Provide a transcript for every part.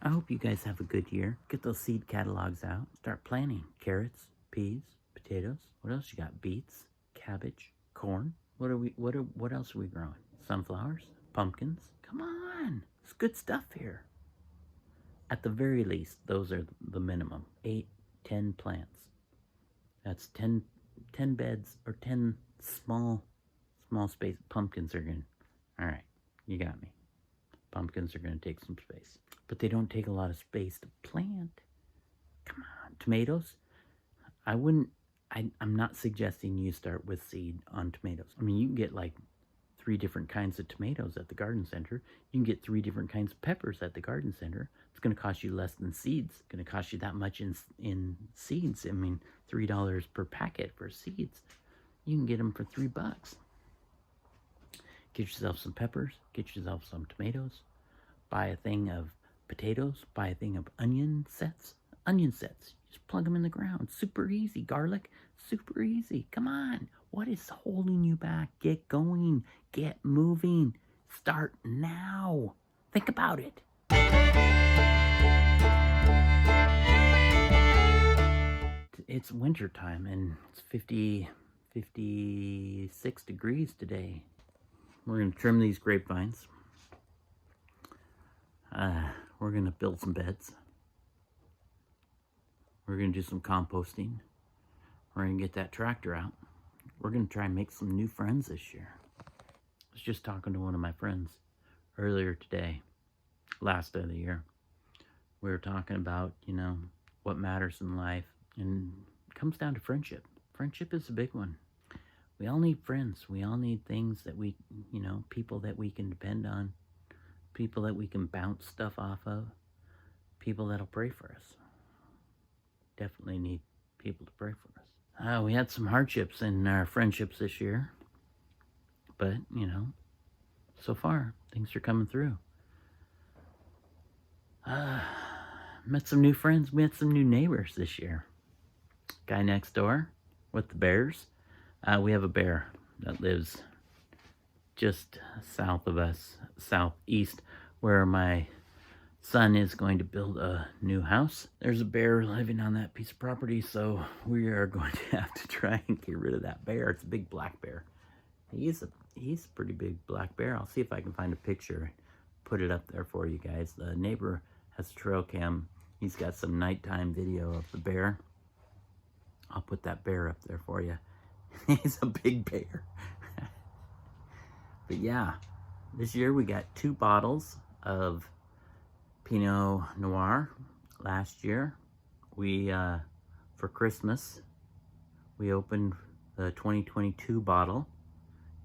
I hope you guys have a good year. Get those seed catalogs out. Start planting. Carrots, peas, potatoes. What else you got? Beets, cabbage, corn. What else are we growing? Sunflowers, pumpkins. Come on. It's good stuff here. At the very least, those are the minimum. 8, 10 plants. That's 10 beds or 10 small space. Pumpkins are going to, all right, you got me. Pumpkins are going to take some space. But they don't take a lot of space to plant. Come on. Tomatoes, I'm not suggesting you start with seed on tomatoes. I mean, you can get like 3 different kinds of tomatoes at the garden center. You can get 3 different kinds of peppers at the garden center. It's going to cost you less than seeds. It's going to cost you that much in seeds. I mean, $3 per packet for seeds. You can get them for $3. Get yourself some peppers. Get yourself some tomatoes. Buy a thing of potatoes. Buy a thing of onion sets. Just plug them in the ground. Super easy. Garlic, super easy. Come on. What is holding you back? Get going. Get moving. Start now. Think about it. It's winter time and it's 56 degrees today. We're going to trim these grapevines. We're going to build some beds. We're going to do some composting. We're going to get that tractor out. We're going to try and make some new friends this year. I was just talking to one of my friends earlier today, last of the year. We were talking about, what matters in life, and it comes down to friendship. Friendship is a big one. We all need friends. We all need things that we, people that we can depend on, people that we can bounce stuff off of, people that'll pray for us. Definitely need people to pray for us. We had some hardships in our friendships this year, but, so far, things are coming through. Met some new friends, met some new neighbors this year. Guy next door with the bears. We have a bear that lives just south of us, southeast, where my son is going to build a new house. There's a bear living on that piece of property, so we are going to have to try and get rid of that bear. It's a big black bear. He's a pretty big black bear. I'll see if I can find a picture, put it up there for you guys. The neighbor has a trail cam. He's got some nighttime video of the bear. I'll put that bear up there for you. He's a big bear. But yeah, this year we got 2 bottles of Pinot Noir. Last year, we, for Christmas, we opened the 2022 bottle.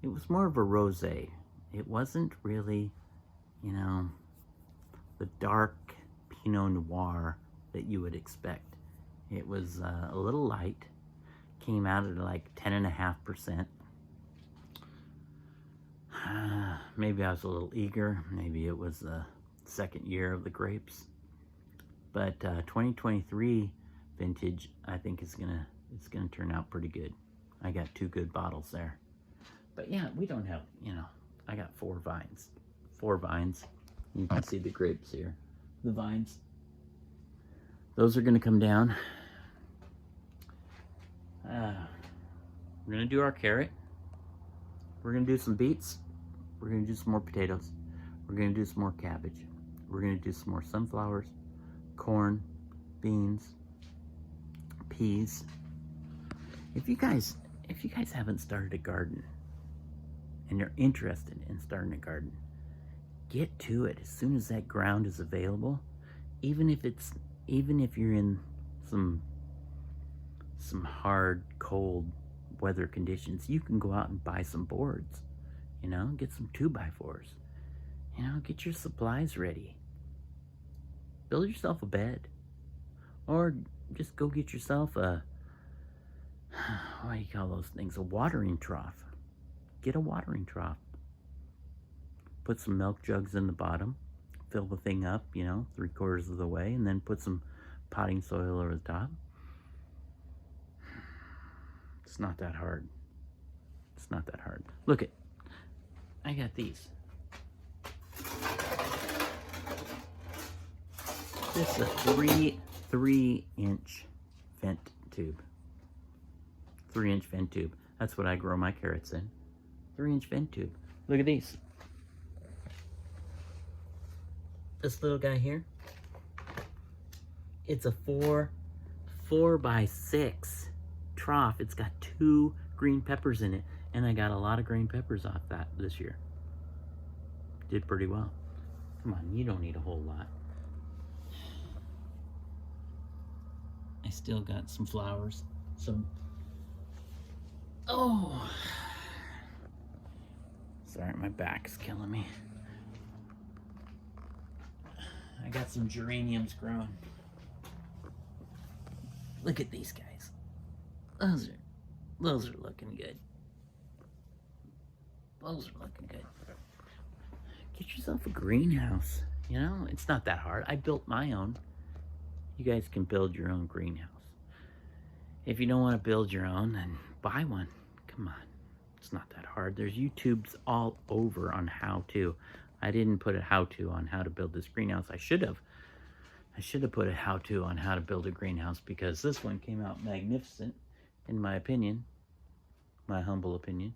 It was more of a rosé. It wasn't really, the dark Pinot Noir that you would expect. It was a little light. Came out at like 10.5%. Maybe I was a little eager. Maybe it was the second year of the grapes. But 2023 vintage, I think it's gonna turn out pretty good. I got 2 good bottles there. But yeah, we don't have, I got 4 vines. 4 vines. You can see the grapes here. The vines. Those are gonna come down. We're gonna do our carrot. We're gonna do some beets. We're gonna do some more potatoes. We're gonna do some more cabbage. We're gonna do some more sunflowers, corn, beans, peas. If you guys haven't started a garden and you're interested in starting a garden, get to it as soon as that ground is available. Even if you're in some hard, cold weather conditions, you can go out and buy some boards, get some 2x4s, get your supplies ready. Build yourself a bed, or just go get yourself a, what do you call those things, a watering trough. Get a watering trough. Put some milk jugs in the bottom, fill the thing up, 3/4 of the way, and then put some potting soil over the top. It's not that hard. It's not that hard. Look I got these. This is a 3-inch vent tube. 3-inch vent tube. That's what I grow my carrots in. 3-inch vent tube. Look at these. This little guy here. It's a 4 by 6 trough. It's got 2 green peppers in it, and I got a lot of green peppers off that this year. Did pretty well. Come on, you don't need a whole lot. I still got some flowers. Oh, sorry, my back's killing me. I got some geraniums growing. Look at these guys. Those are looking good. Those are looking good. Get yourself a greenhouse. You know, it's not that hard. I built my own. You guys can build your own greenhouse. If you don't want to build your own, then buy one. Come on. It's not that hard. There's YouTubes all over on how to. I didn't put a how-to on how to build this greenhouse. I should have. I should have put a how-to on how to build a greenhouse, because this one came out magnificent, in my opinion. My humble opinion.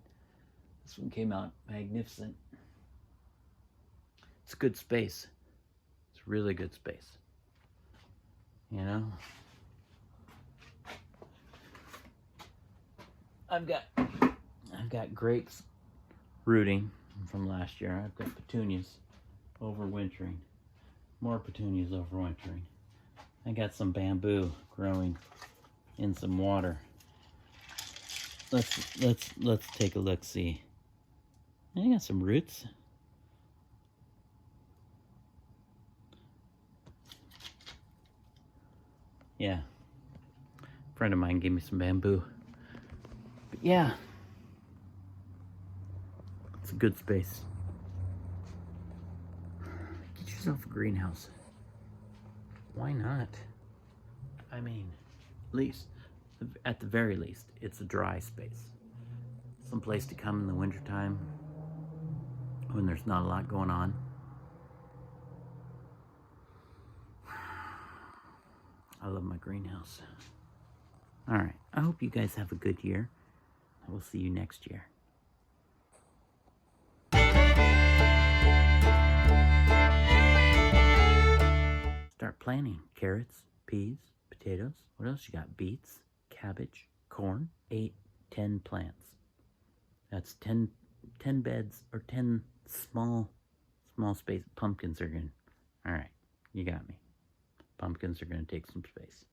This one came out magnificent. It's good space. It's really good space. You know? I've got grapes rooting from last year. I've got petunias overwintering. More petunias overwintering. I got some bamboo growing in some water. Let's take a look, see. I got some roots. Yeah. A friend of mine gave me some bamboo. But yeah. It's a good space. Get yourself a greenhouse. Why not? I mean, at the very least, it's a dry space. Some place to come in the wintertime when there's not a lot going on. I love my greenhouse. All right, I hope you guys have a good year. I will see you next year. Start planting carrots, peas, potatoes. What else you got? Beets, cabbage, corn. 8, 10 plants. That's 10 beds, or 10 small space. Pumpkins are good. All right, you got me. Pumpkins are going to take some space.